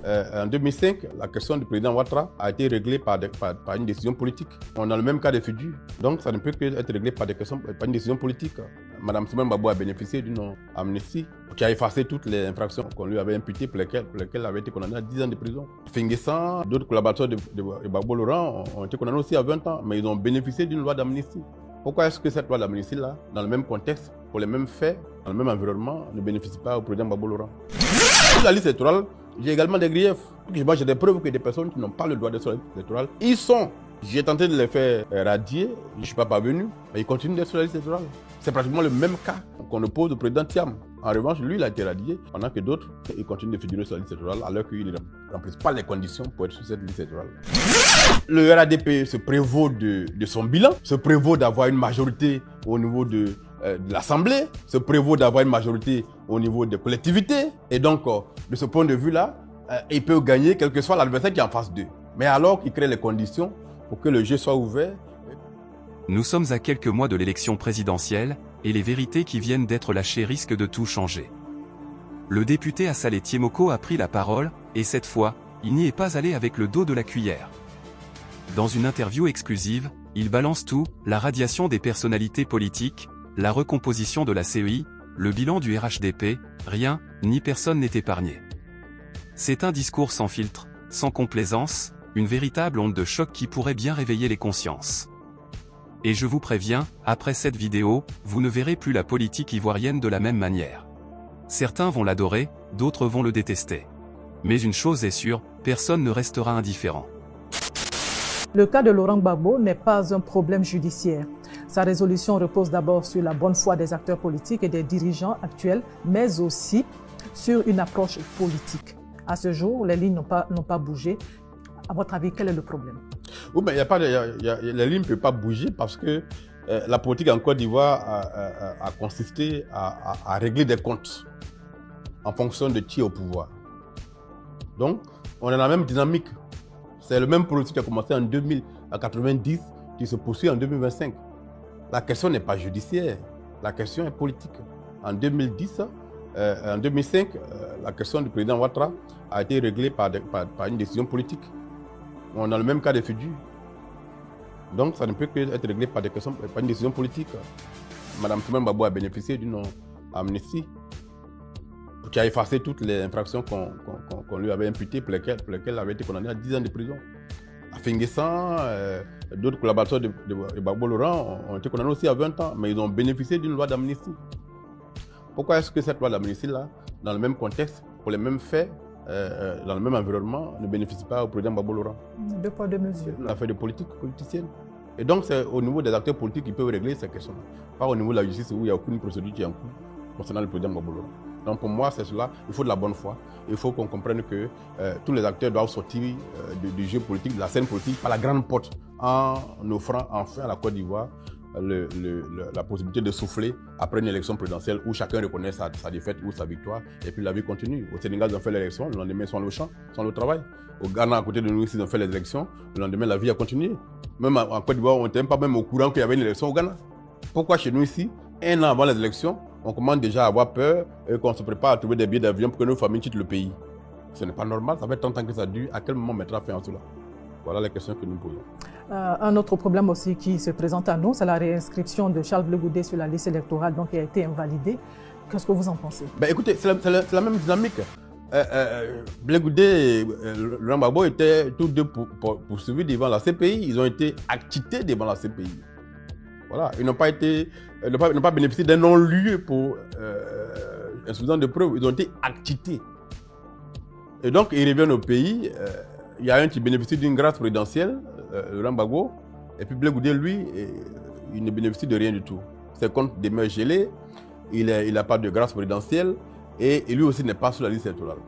En 2005, la question du président Ouattara a été réglée par une décision politique. On a le même cas de figure. Donc ça ne peut que être réglé par une décision politique. Madame Simone Gbagbo a bénéficié d'une amnistie qui a effacé toutes les infractions qu'on lui avait imputées pour lesquelles elle avait été condamnée à 10 ans de prison. Finguessan, d'autres collaborateurs de Gbagbo Laurent ont été condamnés aussi à 20 ans, mais ils ont bénéficié d'une loi d'amnistie. Pourquoi est-ce que cette loi d'amnistie-là, dans le même contexte, pour les mêmes faits, dans le même environnement, ne bénéficie pas au président Gbagbo Laurent? Sur la liste électorale, j'ai également des griefs. Moi, j'ai des preuves que des personnes qui n'ont pas le droit d'être sur la liste électorale, ils sont. J'ai tenté de les faire radier, je ne suis pas parvenu, mais ils continuent d'être sur la liste électorale. C'est pratiquement le même cas qu'on oppose au président Thiam. En revanche, lui, il a été radié, pendant que d'autres, ils continuent de figurer sur la liste électorale, alors qu'ils ne remplissent pas les conditions pour être sur cette liste électorale. Le RADP se prévaut de son bilan, se prévaut d'avoir une majorité au niveau de l'Assemblée, se prévaut d'avoir une majorité au niveau des collectivités. Et donc, de ce point de vue-là, il peut gagner quel que soit l'adversaire qui est en face d'eux. Mais alors qu'il crée les conditions pour que le jeu soit ouvert. Nous sommes à quelques mois de l'élection présidentielle, et les vérités qui viennent d'être lâchées risquent de tout changer. Le député Assalé Tiemoko a pris la parole, et cette fois, il n'y est pas allé avec le dos de la cuillère. Dans une interview exclusive, il balance tout, la radiation des personnalités politiques, la recomposition de la CEI, le bilan du RHDP, rien, ni personne n'est épargné. C'est un discours sans filtre, sans complaisance, une véritable onde de choc qui pourrait bien réveiller les consciences. Et je vous préviens, après cette vidéo, vous ne verrez plus la politique ivoirienne de la même manière. Certains vont l'adorer, d'autres vont le détester. Mais une chose est sûre, personne ne restera indifférent. Le cas de Laurent Gbagbo n'est pas un problème judiciaire. Sa résolution repose d'abord sur la bonne foi des acteurs politiques et des dirigeants actuels, mais aussi sur une approche politique. À ce jour, les lignes n'ont pas bougé. À votre avis, quel est le problème? Oui, mais la ligne ne peut pas bouger parce que la politique en Côte d'Ivoire a consisté à régler des comptes en fonction de qui est au pouvoir. Donc, on est dans la même dynamique. C'est le même processus qui a commencé en 1990 qui se poursuit en 2025. La question n'est pas judiciaire, la question est politique. En 2005, la question du président Ouattara a été réglée par une décision politique. On a le même cas de figure. Donc, ça ne peut que être réglé par une décision politique. Madame Simone Gbagbo a bénéficié d'une amnistie qui a effacé toutes les infractions qu'on lui avait imputées pour lesquelles elle avait été condamnée à 10 ans de prison. Finguessan, d'autres collaborateurs de Gbagbo Laurent ont été condamnés aussi à 20 ans, mais ils ont bénéficié d'une loi d'amnistie. Pourquoi est-ce que cette loi d'amnistie-là, dans le même contexte, pour les mêmes faits, dans le même environnement, ne bénéficie pas au président Gbagbo Laurent? Deux poids, deux mesures. Une affaire de politique politicienne. Et donc, c'est au niveau des acteurs politiques qui peuvent régler ces questions-là. Pas au niveau de la justice où il n'y a aucune procédure qui est en cours concernant le président Gbagbo Laurent. Donc, pour moi, c'est cela. Il faut de la bonne foi. Il faut qu'on comprenne que tous les acteurs doivent sortir du jeu politique, de la scène politique, par la grande porte, en offrant enfin à la Côte d'Ivoire la possibilité de souffler après une élection présidentielle où chacun reconnaît sa défaite ou sa victoire et puis la vie continue. Au Sénégal, ils ont fait l'élection, le lendemain, ils sont au champ, ils sont au travail. Au Ghana, à côté de nous, ils ont fait les élections, le lendemain, la vie a continué. Même en Côte d'Ivoire, on n'était même pas même au courant qu'il y avait une élection au Ghana. Pourquoi chez nous ici, un an avant les élections, on commence déjà à avoir peur et qu'on se prépare à trouver des billets d'avion pour que nos familles quittent le pays? Ce n'est pas normal, ça fait 30 ans que ça dure. À quel moment on mettra fin à cela? Voilà les questions que nous posons. Un autre problème aussi qui se présente à nous, c'est la réinscription de Charles Blé Goudé sur la liste électorale, donc qui a été invalidée. Qu'est-ce que vous en pensez? Écoutez, c'est la même dynamique. Blé Goudé et Laurent Gbagbo étaient tous deux poursuivis devant la CPI. Ils ont été acquittés devant la CPI. Voilà, ils n'ont pas bénéficié d'un non-lieu pour insuffisance de preuves. Ils ont été acquittés. Et donc, ils reviennent au pays. Il y a un qui bénéficie d'une grâce présidentielle, Laurent Gbagbo, et puis Blé Goudé, lui, il ne bénéficie de rien du tout. Ses comptes demeurent gelés, il n'a pas de grâce présidentielle, et lui aussi n'est pas sur la liste électorale.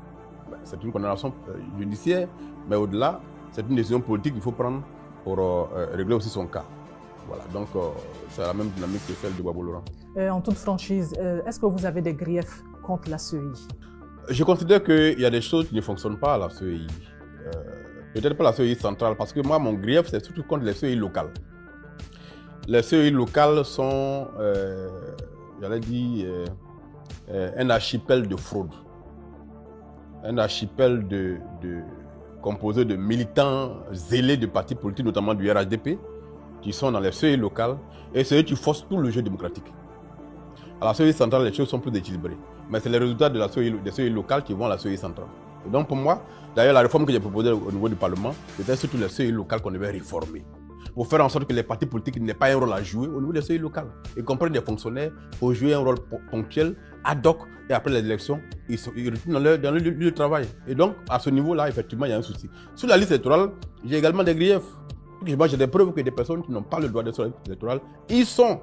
C'est une condamnation judiciaire, mais au-delà, c'est une décision politique qu'il faut prendre pour régler aussi son cas. Voilà, donc c'est la même dynamique que celle de Gbagbo Laurent. En toute franchise, est-ce que vous avez des griefs contre la CEI? Je considère qu'il y a des choses qui ne fonctionnent pas à la CEI. Peut-être pas la CEI centrale, parce que moi, mon grief, c'est surtout contre les CEI locales. Les CEI locales sont, j'allais dire, un archipel de fraude. un archipel composé de militants zélés de partis politiques, notamment du RHDP, qui sont dans les CEI locales, et c'est eux qui forcent tout le jeu démocratique. À la CEI centrale, les choses sont plus équilibrées. Mais c'est les résultats de des CEI locales qui vont à la CEI centrale. Et donc pour moi, d'ailleurs, la réforme que j'ai proposée au niveau du Parlement, c'était surtout les CEI locales qu'on devait réformer. Pour faire en sorte que les partis politiques n'aient pas un rôle à jouer au niveau des CEI locales. Y compris des fonctionnaires, pour jouer un rôle ponctuel, ad hoc, et après les élections, ils retournent dans le lieu de travail. Et donc, à ce niveau-là, effectivement, il y a un souci. Sur la liste électorale, j'ai également des griefs. Moi, j'ai des preuves que des personnes qui n'ont pas le droit d'être sur la liste électorale, ils sont.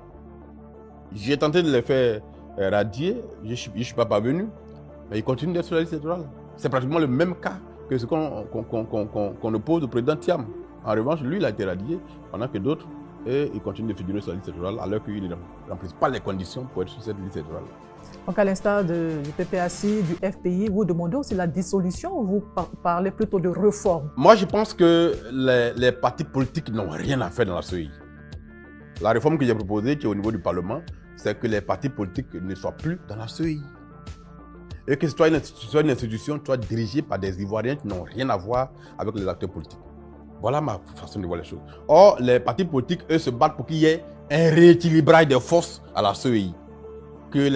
J'ai tenté de les faire radier, je ne suis pas parvenu, mais ils continuent d'être sur la liste électorale. C'est pratiquement le même cas que ce qu'on oppose au président Thiam. En revanche, lui, il a été radié, pendant que d'autres, ils continuent de figurer sur la liste électorale, alors qu'ils ne remplissent pas les conditions pour être sur cette liste électorale. Donc, à l'instar du PPAC, du FPI, vous demandez aussi la dissolution ou vous parlez plutôt de réforme? Moi, je pense que les partis politiques n'ont rien à faire dans la CEI. La réforme que j'ai proposée, qui est au niveau du Parlement, c'est que les partis politiques ne soient plus dans la CEI. Et que ce soit une institution soit dirigée par des Ivoiriens qui n'ont rien à voir avec les acteurs politiques. Voilà ma façon de voir les choses. Or, les partis politiques, eux, se battent pour qu'il y ait un rééquilibrage des forces à la CEI. Que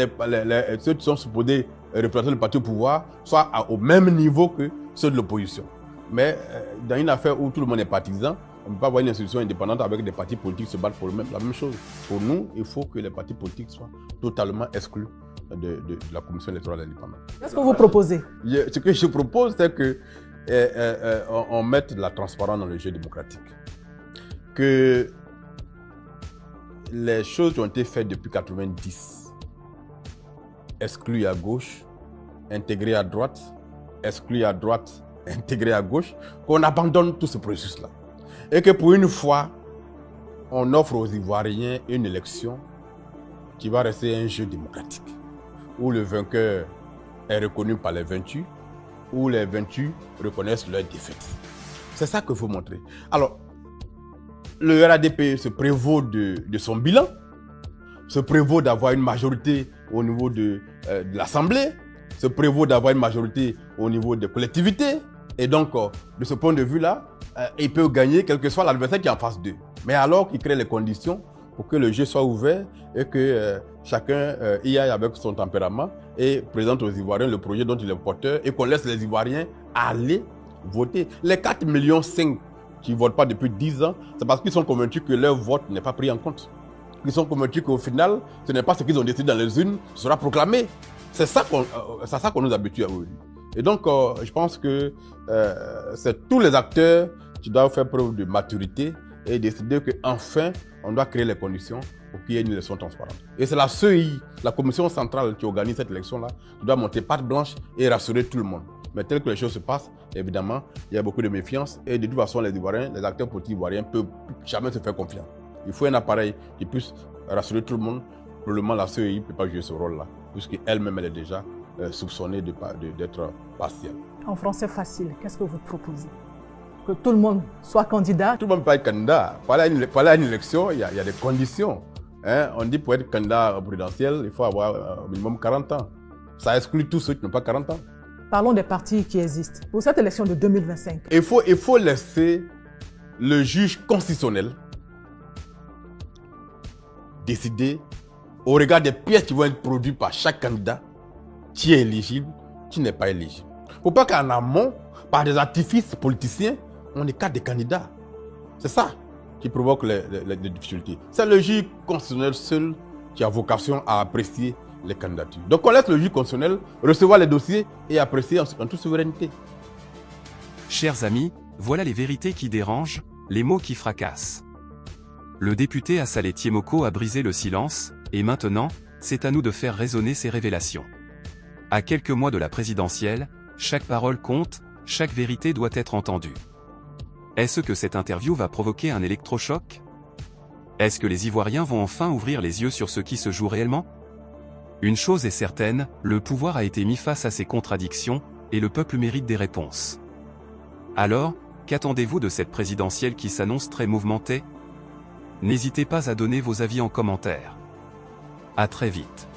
ceux qui sont supposés représenter le parti au pouvoir soient au même niveau que ceux de l'opposition. Mais dans une affaire où tout le monde est partisan, on ne peut pas avoir une institution indépendante avec des partis politiques se battre pour la même chose. Pour nous, il faut que les partis politiques soient totalement exclus de la commission électorale indépendante. Qu'est-ce que vous proposez? Ce que je propose, c'est qu'on mette de la transparence dans le jeu démocratique. Que les choses qui ont été faites depuis 1990, exclues à gauche, intégrées à droite, exclues à droite, intégrées à gauche, qu'on abandonne tout ce processus-là. Et que pour une fois, on offre aux Ivoiriens une élection qui va rester un jeu démocratique, où le vainqueur est reconnu par les vaincus, où les vaincus reconnaissent leur défaite. C'est ça qu'il faut montrer. Alors, le RHDP se prévaut de son bilan, se prévaut d'avoir une majorité au niveau de l'Assemblée, se prévaut d'avoir une majorité au niveau des collectivités. Et donc, de ce point de vue-là, il peut gagner quel que soit l'adversaire qui est en face d'eux. Mais alors qu'il crée les conditions pour que le jeu soit ouvert et que chacun y aille avec son tempérament et présente aux Ivoiriens le projet dont il est porteur et qu'on laisse les Ivoiriens aller voter. Les 4,5 millions qui ne votent pas depuis 10 ans, c'est parce qu'ils sont convaincus que leur vote n'est pas pris en compte. Ils sont convaincus qu'au final, ce n'est pas ce qu'ils ont décidé dans les urnes, ce sera proclamé. C'est ça qu'on nous habitue à aujourd'hui. Et donc, je pense que c'est tous les acteurs qui doivent faire preuve de maturité et décider qu'enfin, on doit créer les conditions pour qu'il y ait une élection transparente. Et c'est la CEI, la commission centrale qui organise cette élection-là, qui doit monter patte blanche et rassurer tout le monde. Mais tel que les choses se passent, évidemment, il y a beaucoup de méfiance et de toute façon, les Ivoiriens, les acteurs politiques ivoiriens ne peuvent jamais se faire confiance. Il faut un appareil qui puisse rassurer tout le monde. Probablement, la CEI ne peut pas jouer ce rôle-là, puisqu'elle-même, elle est déjà soupçonnée d'être partielle. En français facile, qu'est-ce que vous proposez? Que tout le monde soit candidat? Tout le monde peut être candidat. Pour aller à une élection, il y a des conditions. Hein? On dit pour être candidat présidentiel, il faut avoir au minimum 40 ans. Ça exclut tous ceux qui n'ont pas 40 ans. Parlons des partis qui existent. Pour cette élection de 2025. Il faut laisser le juge constitutionnel décider au regard des pièces qui vont être produites par chaque candidat qui est éligible, qui n'est pas éligible. Il ne faut pas qu'en amont, par des artifices politiciens, on écarte des candidats. C'est ça qui provoque les difficultés. C'est le juge constitutionnel seul qui a vocation à apprécier les candidatures. Donc on laisse le juge constitutionnel recevoir les dossiers et apprécier en toute souveraineté. Chers amis, voilà les vérités qui dérangent, les mots qui fracassent. Le député Assalé Tiemoko a brisé le silence, et maintenant, c'est à nous de faire résonner ces révélations. À quelques mois de la présidentielle, chaque parole compte, chaque vérité doit être entendue. Est-ce que cette interview va provoquer un électrochoc? Est-ce que les Ivoiriens vont enfin ouvrir les yeux sur ce qui se joue réellement? Une chose est certaine, le pouvoir a été mis face à ces contradictions, et le peuple mérite des réponses. Alors, qu'attendez-vous de cette présidentielle qui s'annonce très mouvementée? N'hésitez pas à donner vos avis en commentaire. À très vite.